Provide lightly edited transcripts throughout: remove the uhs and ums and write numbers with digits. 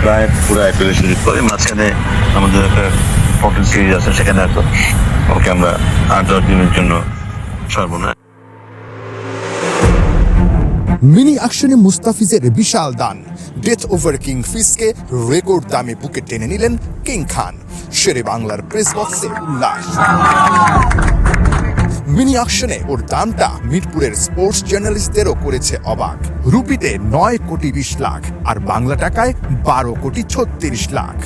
প্রায় পুরো আইপিএল সুযোগ করে মাঝখানে আমাদের একটা ফটো সিরিজ আছে, সেখানে হয়তো ওকে আমরা 8-10 দিনের জন্য ছাড়বো না। মিনি অ্যাকশনে মুস্তাফিজের বিশাল দান, ডেথ ওভার কিং ফিসকে রেকর্ড দামে বুকে টেনে নিলেন কিং খান। শেরে বাংলার প্রেস বক্সে উল্লাস। মিনি অ্যাকশনে ওর দামটা মিরপুরের স্পোর্টস জার্নালিস্টদেরও করেছে অবাক। রুপিতে 9 কোটি 20 লাখ আর বাংলা টাকায় 12 কোটি 36 লাখ।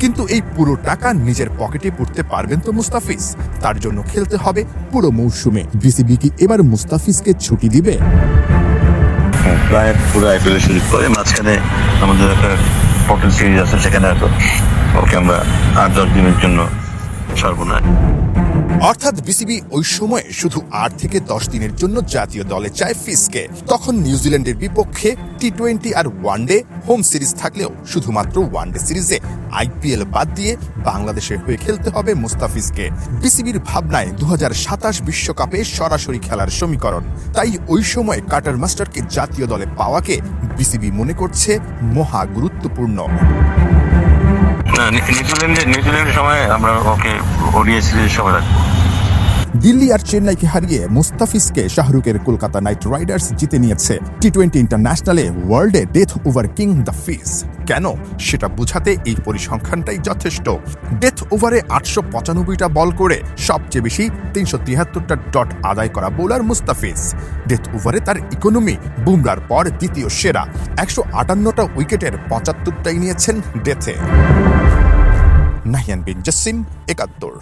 কিন্তু এই পুরো টাকা নিজের পকেটে পড়তে পারবেন তো মুস্তাফিজ? তার জন্য খেলতে হবে পুরো মৌসুমে। বিসিবি কি এবার মুস্তাফিজকে ছুটি দিবে? প্রায় পুরো আইপিএল সুযোগ করে মাঝখানে আমাদের একটা ফটো সিরিজ আছে, সেখানে হয়তো ওকে আমরা 8-10 দিনের জন্য ছাড়বো না। অর্থাৎ বিসিবি ওই সময়ে শুধু 8 থেকে 10 দিনের জন্য জাতীয় দলে চায় ফিসকে। তখন নিউজিল্যান্ডের বিপক্ষে টি-20 আর ওয়ানডে হোম সিরিজ থাকলেও শুধুমাত্র ওয়ানডে সিরিজে আইপিএল বাদ দিয়ে বাংলাদেশের হয়ে খেলতে হবে মুস্তাফিজকে। বিসিবির ভাবনায় 2027 বিশ্বকাপে সরাসরি খেলার সমীকরণ। তাই ওই সময় কাটার মাস্টারকে জাতীয় দলে পাওয়াকে বিসিবি মনে করছে মহা গুরুত্বপূর্ণ। না, নিউজিল্যান্ডের সময় আমরা ওকে ওডিআই সিরিজের সময় রাখবো। দিল্লি আর চেন্নাইকে হারিয়ে মুস্তাফিজকে শাহরুখের কলকাতা নাইট রাইডার্স জিতে নিয়েছে। টি-20 ইন্টারন্যাশনালে ওয়ার্ল্ডে death over king the fish. কেন সেটা বোঝাতে এই পরিসংখ্যানটাই যথেষ্ট। ডেথ ওভারে 895টা বল করে সবচেয়ে বেশি 373টা ডট আদায় করা বোলার মুস্তাফিজ। ডেথ ওভারে তার ইকোনমি বুমরার পর দ্বিতীয় সেরা। 158টা উইকেটের 75টাই নিয়েছেন ডেথে। নাহিয়ান বিন জাসিম, 71।